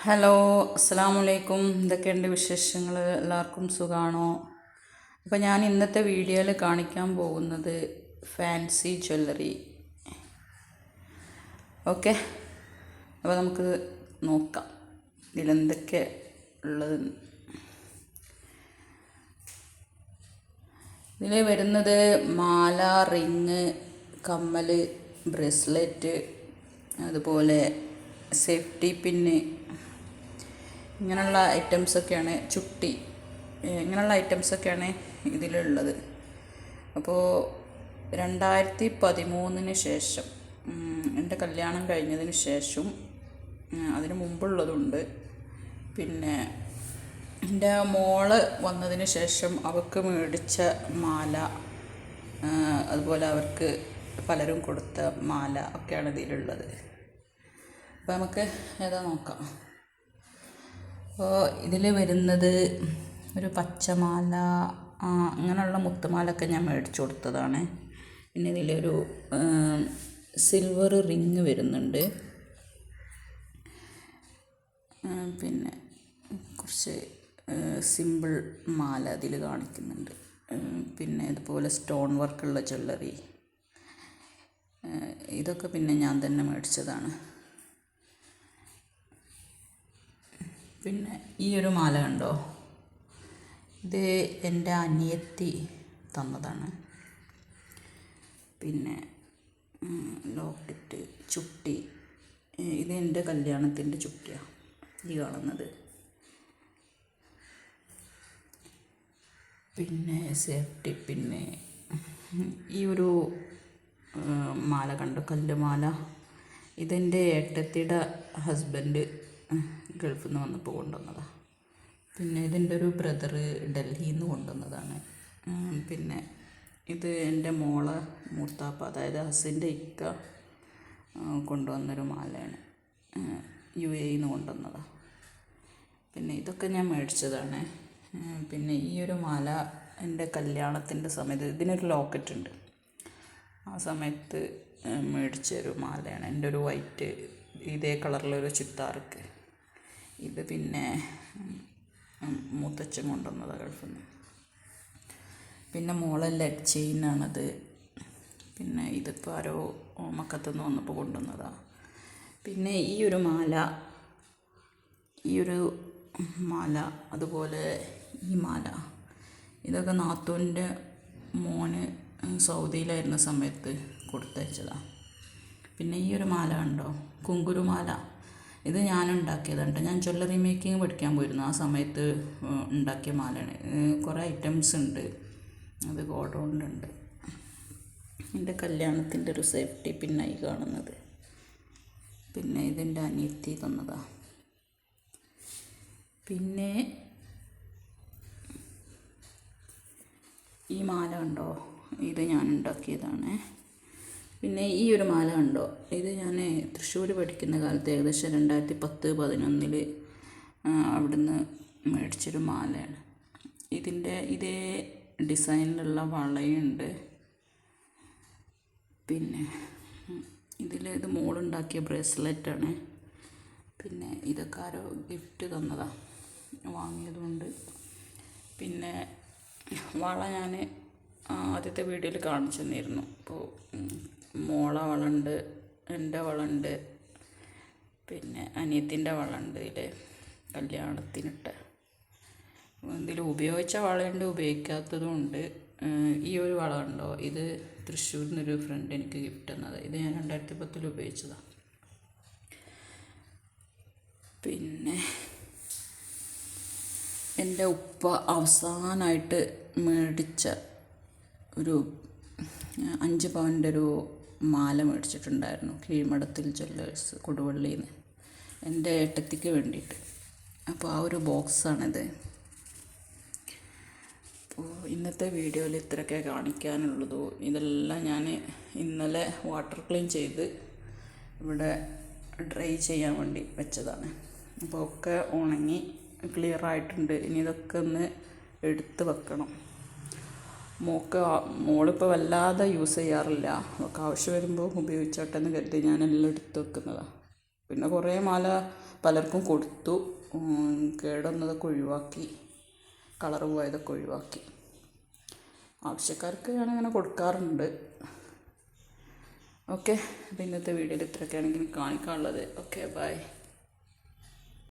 Hello, അസ്സലാമു അലൈക്കും. എന്തൊക്കെയുണ്ട് വിശേഷങ്ങൾ? എല്ലാവർക്കും സുഖമാണോ? അപ്പോൾ ഞാൻ ഇന്നത്തെ വീഡിയോയിൽ കാണിക്കാൻ പോകുന്നത് ഫാൻസി ജ്വല്ലറി. ഓക്കെ, അപ്പോൾ നമുക്ക് നോക്കാം ഇതിലെന്തൊക്കെ ഉള്ളത്. ഇതിൽ വരുന്നത് മാല, റിങ്, കമ്മൽ, ബ്രേസ്ലെറ്റ്, അതുപോലെ സേഫ്റ്റി പിന്ന്, ഇങ്ങനെയുള്ള ഐറ്റംസൊക്കെയാണ്. ചുട്ടി, ഇങ്ങനെയുള്ള ഐറ്റംസൊക്കെയാണ് ഇതിലുള്ളത്. അപ്പോൾ 2013 ശേഷം, എൻ്റെ കല്യാണം കഴിഞ്ഞതിന് ശേഷം, അതിന് മുമ്പുള്ളതുണ്ട്. പിന്നെ എൻ്റെ മോള് വന്നതിന് ശേഷം അവൾക്ക് മേടിച്ച മാല, അതുപോലെ അവർക്ക് പലരും കൊടുത്ത മാല ഒക്കെയാണ് ഇതിലുള്ളത്. അപ്പോൾ നമുക്ക് ഏതാ നോക്കാം. അപ്പോൾ ഇതിൽ വരുന്നത് ഒരു പച്ചമാല, അങ്ങനെയുള്ള മുത്തുമാലൊക്കെ ഞാൻ മേടിച്ചു കൊടുത്തതാണ്. പിന്നെ ഇതിലൊരു സിൽവർ റിങ് വരുന്നുണ്ട്. പിന്നെ കുറച്ച് സിമ്പിൾ മാല അതിൽ കാണിക്കുന്നുണ്ട്. പിന്നെ ഇതുപോലെ സ്റ്റോൺ വർക്കുള്ള ജ്വല്ലറി, ഇതൊക്കെ പിന്നെ ഞാൻ തന്നെ മേടിച്ചതാണ്. പിന്നെ ഈ ഒരു മാല കണ്ടോ, ഇത് എൻ്റെ അനിയത്തി തന്നതാണ്. പിന്നെ ലോക്കറ്റ്, ചുട്ടി, ഇത് എൻ്റെ കല്യാണത്തിൻ്റെ ചുട്ടിയാണ് ഈ കാണുന്നത്. പിന്നെ സേഫ്റ്റി പിന്നെ ഈ ഒരു മാല കണ്ടു, കല്ലുമാല, ഇതെൻ്റെ ഏട്ടത്തിയുടെ ഹസ്ബൻഡ് ഗൾഫിൽ നിന്ന് വന്നപ്പോൾ കൊണ്ടുവന്നതാണ്. പിന്നെ ഇതിൻ്റെ ഒരു ബ്രദറ് ഡൽഹിയിൽ നിന്ന് കൊണ്ടുവന്നതാണ്. പിന്നെ ഇത് എൻ്റെ മോളെ മൂത്താപ്പ, അതായത് ഹസിൻ്റെ ഇക്ക കൊണ്ടുവന്നൊരു മാലയാണ്, UAE നിന്ന് കൊണ്ടുവന്നതാണ്. പിന്നെ ഇതൊക്കെ ഞാൻ മേടിച്ചതാണ്. പിന്നെ ഈ ഒരു മാല എൻ്റെ കല്യാണത്തിൻ്റെ സമയത്ത്, ഇതിനൊരു ലോക്കറ്റ് ഉണ്ട്, ആ സമയത്ത് മേടിച്ചൊരു മാലയാണ്. എൻ്റെ ഒരു വൈറ്റ് ഇതേ കളറിലൊരു ചുരിദാർക്ക്. ഇത് പിന്നെ മൂത്തച്ഛൻ കൊണ്ടുവന്നതാണ് ഗൾഫിൽ നിന്ന്. പിന്നെ മോളെ ലെഗ് ചെയിനാണത്. പിന്നെ ഇതിപ്പോൾ ആരോ മക്കത്തുനിന്ന് വന്നപ്പോൾ കൊണ്ടുവന്നതാണ്. പിന്നെ ഈ ഒരു മാല, അതുപോലെ ഈ മാല, ഇതൊക്കെ നാത്തൂൻ്റെ മോന് സൗദിയിലായിരുന്ന സമയത്ത് കൊടുത്തയച്ചതാണ്. പിന്നെ ഈ ഒരു മാല കണ്ടോ, കുങ്കുരുമാല, ഇത് ഞാൻ ഉണ്ടാക്കിയതാണ്. ഞാൻ ജ്വല്ലറി മേക്കിങ് പഠിക്കാൻ പോയിരുന്നു, ആ സമയത്ത് ഉണ്ടാക്കിയ മാലയാണ്. കുറേ ഐറ്റംസ് ഉണ്ട്, അത് ഗോഡൗണിലുണ്ട്. എൻ്റെ കല്യാണത്തിൻ്റെ ഒരു സേഫ്റ്റി പിന്നായി കാണുന്നത്. പിന്നെ ഇതെൻ്റെ അനിയത്തി തന്നതാണ്. പിന്നെ ഈ മാല കണ്ടോ, ഇത് ഞാൻ ഉണ്ടാക്കിയതാണ്. പിന്നെ ഈ ഒരു മാല കണ്ടോ, ഇത് ഞാൻ തൃശ്ശൂർ പഠിക്കുന്ന കാലത്ത് ഏകദേശം 2010-11 അവിടുന്ന് മേടിച്ചൊരു മാലയാണ്. ഇതേ ഡിസൈനിലുള്ള വളയുണ്ട്. പിന്നെ ഇത് മോളുണ്ടാക്കിയ ബ്രേസ്ലെറ്റാണ്. പിന്നെ ഇതൊക്കെ ആരോ ഗിഫ്റ്റ് തന്നതാണ്, വാങ്ങിയതുകൊണ്ട്. പിന്നെ വള ഞാൻ ആദ്യത്തെ വീഡിയോയിൽ കാണിച്ചു തന്നിരുന്നു. അപ്പോൾ മോളെ വളയുണ്ട്, എൻ്റെ വളയുണ്ട്, പിന്നെ അനിയത്തിൻ്റെ വളയുണ്ട്. ഇതിൽ കല്യാണത്തിനിട്ട് ഇതിൽ ഉപയോഗിച്ച വളയുണ്ട്, ഉപയോഗിക്കാത്തതും ഉണ്ട്. ഈ ഒരു വള ഉണ്ടോ, ഇത് തൃശ്ശൂരിൽ നിന്നൊരു ഫ്രണ്ട് എനിക്ക് ഗിഫ്റ്റ് തന്നത്. ഇത് ഞാൻ 2010 ഉപയോഗിച്ചതാണ്. പിന്നെ എൻ്റെ ഉപ്പ അവസാനമായിട്ട് മേടിച്ച ഒരു 5 പവൻ്റെ ഒരു മാല മേടിച്ചിട്ടുണ്ടായിരുന്നു, കീഴ്മഠത്തിൽ ജ്വല്ലേഴ്സ് കൊടുവള്ളിയിൽ നിന്ന്, എൻ്റെ ഏട്ടത്തിക്ക് വേണ്ടിയിട്ട്. അപ്പോൾ ആ ഒരു ബോക്സാണിത്. അപ്പോൾ ഇന്നത്തെ വീഡിയോയിൽ ഇത്രയൊക്കെ കാണിക്കാനുള്ളൂ. ഇതെല്ലാം ഞാൻ ഇന്നലെ വാട്ടർ ക്ലീൻ ചെയ്ത് ഇവിടെ ഡ്രൈ ചെയ്യാൻ വേണ്ടി വെച്ചതാണ്. അപ്പോൾ ഒക്കെ ഉണങ്ങി ക്ലിയർ ആയിട്ടുണ്ട്. ഇനി ഇതൊക്കെ ഒന്ന് എടുത്ത് വെക്കണം. മോളിപ്പോൾ വല്ലാതെ യൂസ് ചെയ്യാറില്ല, അവൾക്ക് ആവശ്യം വരുമ്പോൾ ഉപയോഗിച്ചോട്ടെ എന്ന് കരുതി ഞാനെല്ലാം എടുത്ത് വെക്കുന്നതാണ്. പിന്നെ കുറേ മാല പലർക്കും കൊടുത്തു. കേടുവന്നതൊക്കെ ഒഴിവാക്കി, കളറ് പോയതൊക്കെ ഒഴിവാക്കി. ആവശ്യക്കാർക്ക് ഞാനങ്ങനെ കൊടുക്കാറുണ്ട്. ഓക്കെ, അപ്പോൾ ഇന്നത്തെ വീഡിയോയിൽ ഇത്രയൊക്കെയാണെങ്കിൽ കാണിക്കാനുള്ളത്. Okay, by.